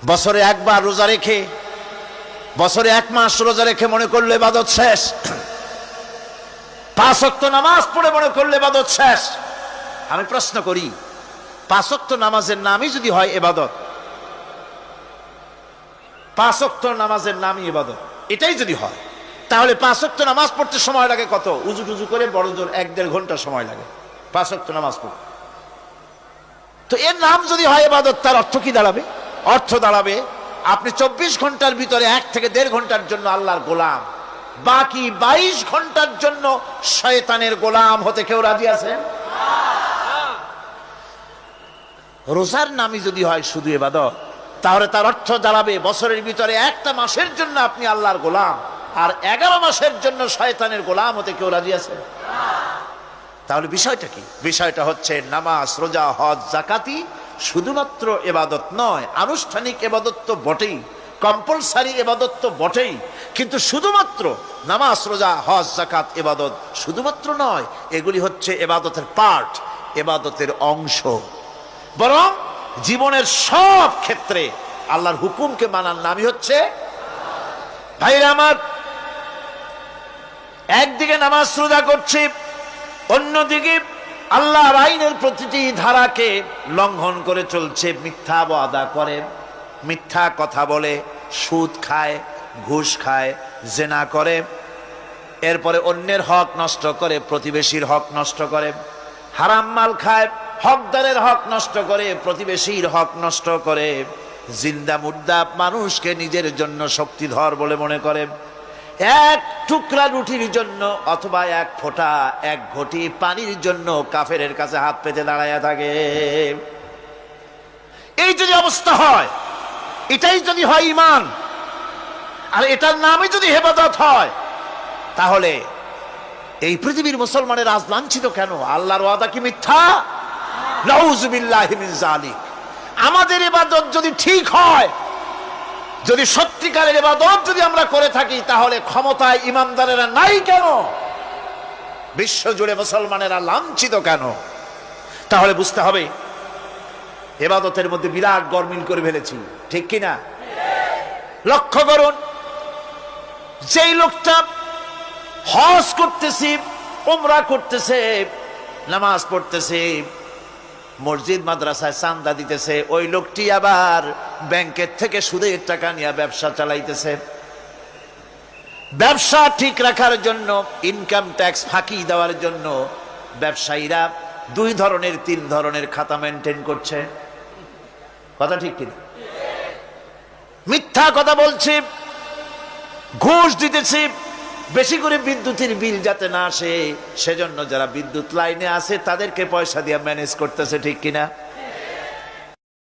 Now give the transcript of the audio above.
বছরে একবার রোজা রেখে, বছরে এক মাস রোজা রেখে মনে করলে ইবাদত শেষ। 5 ওয়াক্ত নামাজ পড়ে মনে করলে ইবাদত শেষ। আমি প্রশ্ন করি, 5 ওয়াক্ত নামাজের নামই যদি হয় ইবাদত, 5 ওয়াক্ত নামাজের নামই ইবাদত, এটাই যদি হয়, তাহলে 5 ওয়াক্ত নামাজ পড়তে সময় লাগে কত? উজু টুজু করে বড় জোর 1-1.5 ঘন্টা সময় লাগে 5 ওয়াক্ত নামাজ পড়তে। তো এর নাম যদি হয় ইবাদত, তার অর্থ কি দাঁড়াবে? অর্থ দাঁড়াবে আপনি 24 ঘন্টার ভিতরে 1 থেকে 1.5 ঘন্টার জন্য আল্লাহর গোলাম, বাকি 22 ঘন্টার জন্য শয়তানের গোলাম হতে কেউ রাজি আছেন? রোজার নামই যদি হয় শুধু ইবাদত, তাহলে তার অর্থ দাঁড়াবে বছরের ভিতরে একটা মাসের জন্য আপনি আল্লাহর গোলাম, আর 11 মাসের জন্য শয়তানের গোলাম হতে কেউ রাজি আছে? তাহলে বিষয়টা কি? বিষয়টা হচ্ছে নামাজ, রোজা, হজ, যাকাতি শুধুমাত্র ইবাদত নয়। আনুষ্ঠানিক ইবাদত তো বটেই, কম্পালসারি ইবাদত তো বটেই, কিন্তু শুধুমাত্র নামাজ, রোজা, হজ, যাকাত ইবাদত শুধুমাত্র নয়, এগুলি হচ্ছে ইবাদতের পার্ট, ইবাদতের অংশ। বরং জীবনের সব ক্ষেত্রে আল্লাহর হুকুমকে মানার নামই হচ্ছে। ভাইরা আমার, একদিকে নামাজ রোজা করছি, অন্যদিকে আল্লাহর আইনের প্রতিটি ধারাকে লঙ্ঘন করে চলছে, মিথ্যা ওয়াদা করে, মিথ্যা কথা বলে, সুদ খায়, ঘুষ খায়, জেনা করে, এরপরে অন্যের হক নষ্ট করে, প্রতিবেশীর হক নষ্ট করে, হারাম মাল খায়, হকদারের হক নষ্ট করে, প্রতিবেশীর হক নষ্ট করে, জিন্দা মুর্দা মানুষকে নিজের জন্য শক্তিধর বলে মনে করে, এক টুকরা রুটির জন্য অথবা এক ফোঁটা, এক ঘটি পানির জন্য কাফেরের কাছে হাত পেতে দাঁড়ায়া থাকে। এই যদি অবস্থা হয়, এটাই যদি হয় ঈমান, আর এটার নামই যদি ইবাদত হয়, তাহলে এই পৃথিবীর মুসলমানের আজ লাঞ্ছিত কেন? আল্লাহর ওয়াদা কি মিথ্যা? নাউযুবিল্লাহি মিন যালিক। আমাদের ইবাদত যদি ঠিক হয়, যদি সত্যিকারের ইবাদত যদি আমরা করে থাকি, তাহলে ক্ষমতায় ইমানদারেরা নাই কেন? বিশ্ব জুড়ে মুসলমানেরা লাঞ্ছিত কেন? তাহলে বুঝতে হবে ইবাদতের মধ্যে বিরাট গরমিল করে ফেলেছি, ঠিক কিনা? লক্ষ্য করুন, যেই লোকটা হজ করতেছে, উমরা করতেছে, নামাজ পড়তেছে, মসজিদ মাদ্রাসায় চাঁদা দিতেছে, ওই লোকটি আবার ব্যাংকের থেকে সুদের টাকা নিয়ে ব্যবসা চালাইতেছে। ব্যবসা ঠিক রাখার জন্য, ইনকাম ট্যাক্স ফাঁকি দেওয়ার জন্য ব্যবসায়ীরা 2 ধরনের 3 ধরনের খাতা মেনটেন করছে। কথা ঠিক কিনা? মিথ্যা কথা বলছে, ঘুষ দিতেছে, বেশি করে বিদ্যুতের বিল যাতে না আসে সেজন্য যারা বিদ্যুৎ লাইনে আছে তাদেরকে পয়সা দিয়ে ম্যানেজ করতেছে, ঠিক কিনা?